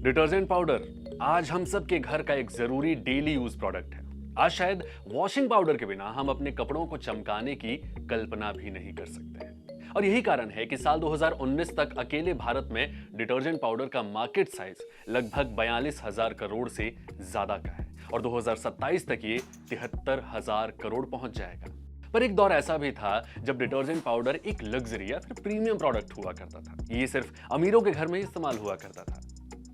Detergent powder आज हम सब के घर का एक जरूरी डेली यूज प्रोडक्ट है। आज शायद वॉशिंग पाउडर के बिना हम अपने कपड़ों को चमकाने की कल्पना भी नहीं कर सकते हैं। और यही कारण है कि साल 2019 तक अकेले भारत में डिटर्जेंट पाउडर का मार्केट साइज लगभग 42,000 करोड़ से ज्यादा का है और 2027 तक ये 73,000 करोड़ पहुंच जाएगा। पर एक दौर ऐसा भी था जब डिटर्जेंट पाउडर एक लग्जरी या फिर प्रीमियम प्रोडक्ट हुआ करता था। ये सिर्फ अमीरों के घर में ही इस्तेमाल हुआ करता था।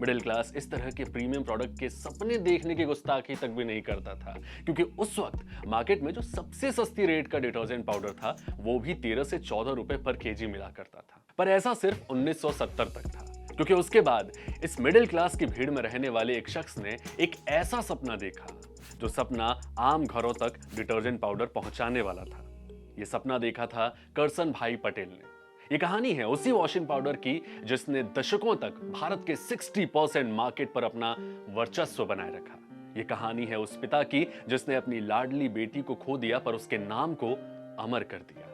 मिडिल क्लास इस तरह के प्रीमियम प्रोडक्ट के सपने देखने की गुस्ताखी तक भी नहीं करता था, क्योंकि उस वक्त मार्केट में जो सबसे सस्ती रेट का डिटर्जेंट पाउडर था वो भी 13 से 14 रुपए पर केजी मिला करता था। पर ऐसा सिर्फ 1970 तक था, क्योंकि उसके बाद इस मिडिल क्लास की भीड़ में रहने वाले एक शख्स ने एक ऐसा सपना देखा जो सपना आम घरों तक डिटर्जेंट पाउडर पहुंचाने वाला था। यह सपना देखा था करसन भाई पटेल ने। ये कहानी है उसी वॉशिंग पाउडर की जिसने दशकों तक भारत के 60% मार्केट पर अपना वर्चस्व बनाए रखा। ये कहानी है उस पिता की जिसने अपनी लाडली बेटी को खो दिया पर उसके नाम को अमर कर दिया।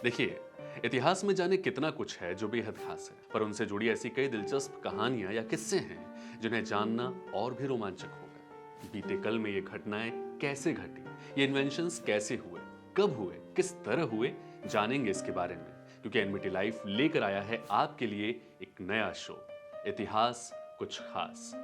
देखिए, इतिहास में जाने कितना कुछ है जो बेहद खास है, पर उनसे जुड़ी ऐसी कई दिलचस्प कहानियां या किस्से हैं जिन्हें जानना और भी रोमांचक होगा। बीते कल में ये घटनाएं कैसे घटी, ये इन्वेंशंस कैसे हुए, कब हुए, किस तरह हुए, जानेंगे इसके बारे में, क्योंकि एनबीटी लाइफ लेकर आया है आपके लिए एक नया शो, इतिहास कुछ खास।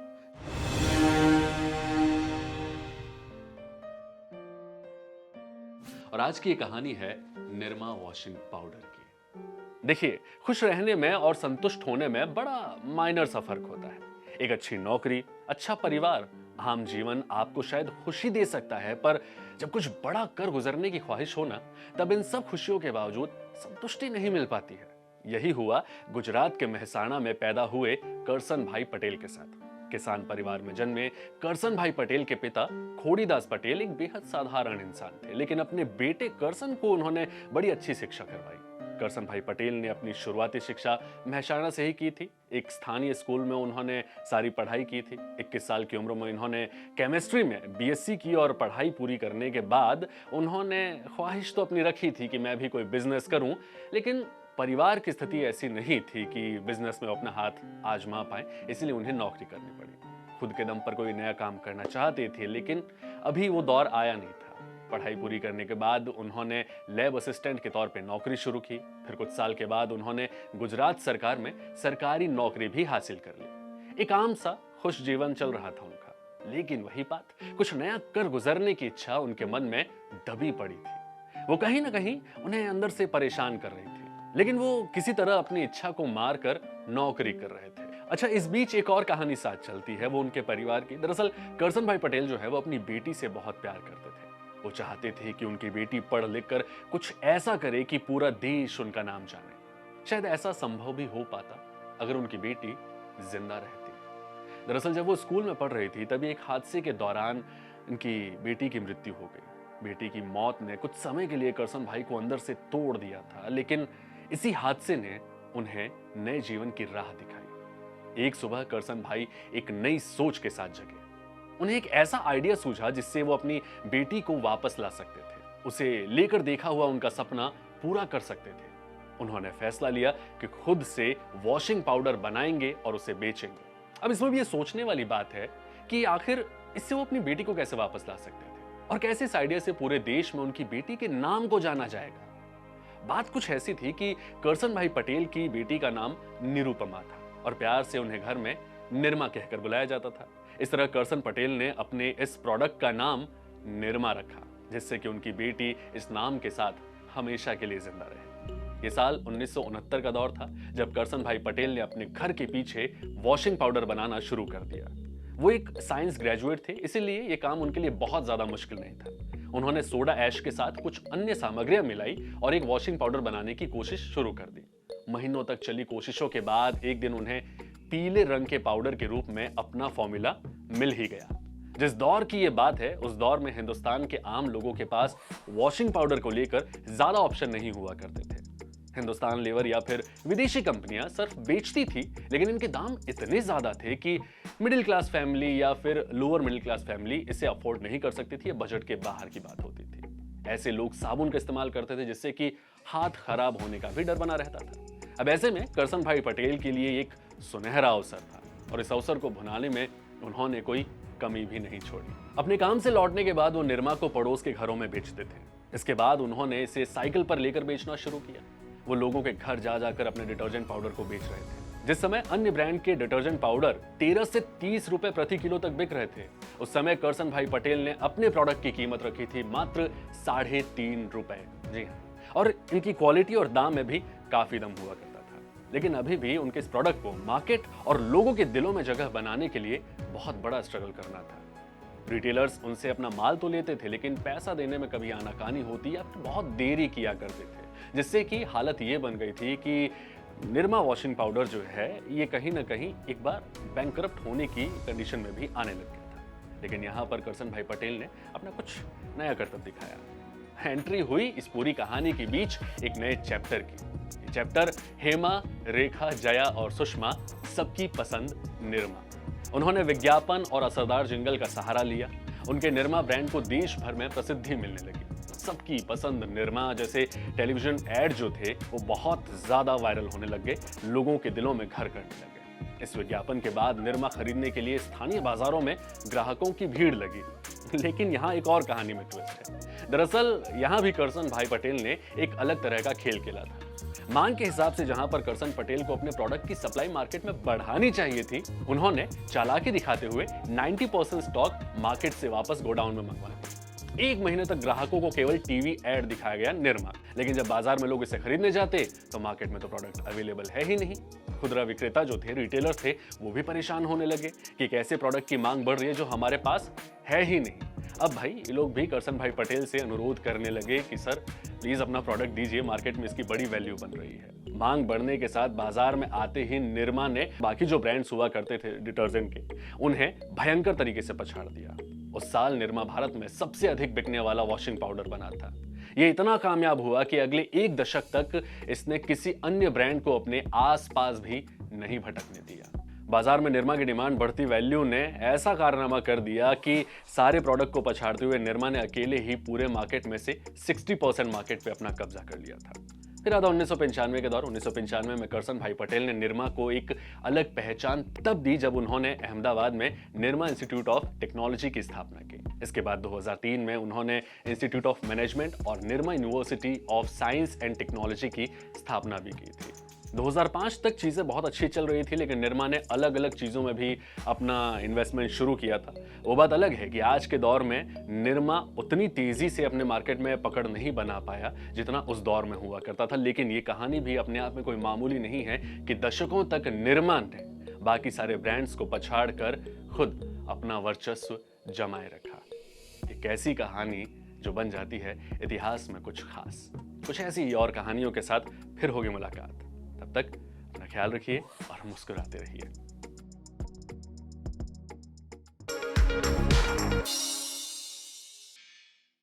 और आज की ये कहानी है निरमा वॉशिंग पाउडर की। देखिए, खुश रहने में और संतुष्ट होने में बड़ा माइनर सा फर्क होता है। एक अच्छी नौकरी, अच्छा परिवार, आम जीवन आपको शायद खुशी दे सकता है, पर जब कुछ बड़ा कर गुजरने की ख्वाहिश हो ना, तब इन सब खुशियों के बावजूद संतुष्टि नहीं मिल पाती है। यही हुआ गुजरात के मेहसाणा में पैदा हुए करसन भाई पटेल के साथ। किसान परिवार में जन्मे करसन भाई पटेल के पिता खोड़ीदास पटेल एक बेहद साधारण इंसान थे, लेकिन अपने बेटे करसन को उन्होंने बड़ी अच्छी शिक्षा करवाई। करसन भाई पटेल ने अपनी शुरुआती शिक्षा मेहसाणा से ही की थी। एक स्थानीय स्कूल में उन्होंने सारी पढ़ाई की थी। 21 साल की उम्र में इन्होंने केमिस्ट्री में बीएससी की और पढ़ाई पूरी करने के बाद उन्होंने ख्वाहिश तो अपनी रखी थी कि मैं भी कोई बिजनेस करूं, लेकिन परिवार की स्थिति ऐसी नहीं थी कि बिजनेस में अपना हाथ आजमा पाए, इसलिए उन्हें नौकरी करनी पड़ी। खुद के दम पर कोई नया काम करना चाहते थे, लेकिन अभी वो दौर आया नहीं था। पढ़ाई पूरी करने के बाद उन्होंने लैब असिस्टेंट के तौर पे नौकरी शुरू की। फिर कुछ साल के बाद उन्होंने गुजरात सरकार में सरकारी नौकरी भी हासिल कर ली। एक आम सा खुश जीवन चल रहा था उनका, लेकिन वही बात, कुछ नया कर गुजरने की इच्छा उनके मन में दबी पड़ी थी। वो कहीं ना कहीं उन्हें अंदर से परेशान कर रही थी, लेकिन वो किसी तरह अपनी इच्छा को मार कर नौकरी कर रहे थे। अच्छा, इस बीच एक और कहानी साथ चलती है, वो उनके परिवार की। दरअसल करसन भाई पटेल जो है वो अपनी बेटी से बहुत प्यार करते थे। वो चाहते थे कि उनकी बेटी पढ़ लिख कर कुछ ऐसा करे कि पूरा देश उनका नाम जाने। शायद ऐसा संभव भी हो पाता अगर उनकी बेटी जिंदा रहती। दरअसल जब वो स्कूल में पढ़ रही थी तभी एक हादसे के दौरान उनकी बेटी की मृत्यु हो गई। बेटी की मौत ने कुछ समय के लिए करसन भाई को अंदर से तोड़ दिया था, लेकिन इसी हादसे ने उन्हें नए जीवन की राह दिखाई। एक सुबह करसन भाई एक नई सोच के साथ जगे। उन्हें एक ऐसा आइडिया सूझा जिससे वो अपनी बेटी को वापस ला सकते थे, उसे लेकर देखा हुआ उनका सपना पूरा कर सकते थे। उन्होंने फैसला लिया कि खुद से वॉशिंग पाउडर बनाएंगे और उसे बेचेंगे। अब इसमें भी ये सोचने वाली बात है कि आखिर इससे वो अपनी बेटी को कैसे वापस ला सकते थे और कैसे इस आइडिया से पूरे देश में उनकी बेटी के नाम को जाना जाएगा। बात कुछ ऐसी थी कि करसन भाई पटेल की बेटी का नाम निरुपमा था और प्यार से उन्हें घर में निरमा कहकर बुलाया जाता था। इस तरह करसन पटेल ने अपने इस प्रोडक्ट का नाम निरमा रखा, जिससे कि उनकी बेटी इस नाम के साथ हमेशा के लिए जिंदा रहे। ये साल 1969 का दौर था जब करसन भाई पटेल ने अपने घर के पीछे वॉशिंग पाउडर बनाना शुरू कर दिया। वो एक साइंस ग्रेजुएट थे, इसीलिए ये काम उनके लिए बहुत ज्यादा मुश्किल नहीं था। उन्होंने सोडा ऐश के साथ कुछ अन्य सामग्रियां मिलाई और एक वॉशिंग पाउडर बनाने की कोशिश शुरू कर दी। महीनों तक चली कोशिशों के बाद एक दिन उन्हें पीले रंग के पाउडर के रूप में अपना फॉर्मूला मिल ही गया। जिस दौर की ये बात है, उस दौर में हिंदुस्तान के आम लोगों के पास वॉशिंग पाउडर को लेकर ज्यादा ऑप्शन नहीं हुआ करते थे। हिंदुस्तान लेवर या फिर विदेशी कंपनियां सर्फ बेचती थी, लेकिन इनके दाम इतने ज्यादा थे कि मिडिल क्लास फैमिली या फिर लोअर मिडिल क्लास फैमिली इसे अफोर्ड नहीं कर सकती थी। बजट के बाहर की बात होती थी। ऐसे लोग साबुन का इस्तेमाल करते थे जिससे कि हाथ खराब होने का भी डर बना रहता था। अब ऐसे में करसन भाई पटेल के लिए एक सुनहरा अवसर था। और इस अवसर को भुनाने में उन्होंने कोई कमी भी नहीं छोड़ी। अपने काम से लौटने के बाद वो निरमा को पड़ोस के घरों में बेचते थे। इसके बाद उन्होंने इसे साइकिल पर लेकर बेचना शुरू किया। वो लोगों के घर जा जाकर अपने डिटर्जेंट पाउडर को बेच रहे थे। जिस समय अन्य ब्रांड के डिटर्जेंट पाउडर 13 से 30 रुपए प्रति किलो तक बिक रहे थे, उस समय करसन भाई पटेल ने अपने प्रोडक्ट की कीमत रखी थी मात्र 3.5 रुपए। जी हाँ, और इनकी क्वालिटी और दाम में भी काफी दम हुआ करता था। लेकिन अभी भी उनके इस प्रोडक्ट को मार्केट और लोगों के दिलों में जगह बनाने के लिए बहुत बड़ा स्ट्रगल करना था। रिटेलर्स उनसे अपना माल तो लेते थे, लेकिन पैसा देने में कभी आनाकानी होती या बहुत देरी किया करते थे, जिससे कि हालत ये बन गई थी कि निरमा वॉशिंग पाउडर जो है ये कहीं ना कहीं एक बार बैंकरप्ट होने की कंडीशन में भी आने लग गया था। लेकिन यहाँ पर करसन भाई पटेल ने अपना कुछ नया करतब दिखाया। एंट्री हुई इस पूरी कहानी के बीच एक नए चैप्टर की। ये चैप्टर हेमा, रेखा, जया और सुषमा सबकी पसंद निरमा। उन्होंने विज्ञापन और असरदार जिंगल का सहारा लिया। उनके निरमा ब्रांड को देश भर में प्रसिद्धि मिलने लगी। सबकी पसंद निरमा जैसे टेलीविजन एड जो थे वो बहुत ज्यादा वायरल होने लग गए, लोगों के दिलों में घर करने लगे। इस विज्ञापन के बाद निरमा खरीदने के लिए स्थानीय बाजारों में ग्राहकों की भीड़ लगी। लेकिन यहाँ एक और कहानी में ट्विस्ट है। दरअसल यहाँ भी करसन भाई पटेल ने एक अलग तरह का खेल खेला था। मांग के हिसाब से जहां पर करसन पटेल को अपने प्रोडक्ट की सप्लाई मार्केट में बढ़ानी चाहिए थी, उन्होंने चालाकी दिखाते हुए 90% स्टॉक मार्केट से वापस गोडाउन में मंगवा दिया। 1 महीने तक ग्राहकों को केवल टीवी एड दिखाया गया निरमा, लेकिन जब बाजार में लोग इसे खरीदने जाते तो मार्केट में तो प्रोडक्ट अवेलेबल है ही नहीं। खुदरा विक्रेता जो थे, रिटेलर्स थे, वो भी परेशान होने लगे कि कैसे प्रोडक्ट की मांग बढ़ रही है जो हमारे पास है ही नहीं। अब भाई ये लोग भी करसन भाई पटेल से अनुरोध करने लगे कि सर प्लीज अपना प्रोडक्ट दीजिए, मार्केट में इसकी बड़ी वैल्यू बन रही है। मांग बढ़ने के साथ बाजार में आते ही निरमा ने बाकी जो ब्रांड्स हुआ करते थे डिटर्जेंट के, उन्हें भयंकर तरीके से पछाड़ दिया। उस साल निरमा भारत में सबसे अधिक बिकने वाला वॉशिंग पाउडर बना था। ये इतना कामयाब हुआ कि अगले 1 दशक तक इसने किसी अन्य ब्रांड को अपने आसपास भी नहीं भटकने दिया। बाजार में निरमा की डिमांड बढ़ती वैल्यू ने ऐसा कारनामा कर दिया कि सारे प्रोडक्ट को पछाड़ते हुए निरमा ने अकेले ही पूरे मार्केट में से 60% मार्केट पे अपना कब्जा कर लिया था। फिर आता 1995 के दौर। 1995 में करसन भाई पटेल ने निरमा को एक अलग पहचान तब दी जब उन्होंने अहमदाबाद में निरमा इंस्टीट्यूट ऑफ टेक्नोलॉजी की स्थापना की। इसके बाद 2003 में उन्होंने इंस्टीट्यूट ऑफ मैनेजमेंट और Nirma university of science and technology की स्थापना भी की थी। 2005 तक चीज़ें बहुत अच्छी चल रही थी, लेकिन निरमा ने अलग अलग चीज़ों में भी अपना इन्वेस्टमेंट शुरू किया था। वो बात अलग है कि आज के दौर में निरमा उतनी तेज़ी से अपने मार्केट में पकड़ नहीं बना पाया जितना उस दौर में हुआ करता था। लेकिन ये कहानी भी अपने आप में कोई मामूली नहीं है कि दशकों तक निरमा ने बाकी सारे ब्रांड्स को पछाड़ कर खुद अपना वर्चस्व जमाए रखा। एक ऐसी कहानी जो बन जाती है इतिहास में कुछ खास। कुछ ऐसी और कहानियों के साथ फिर होगी मुलाकात। तब तक अपना ख्याल रखिए और मुस्कुराते रहिए।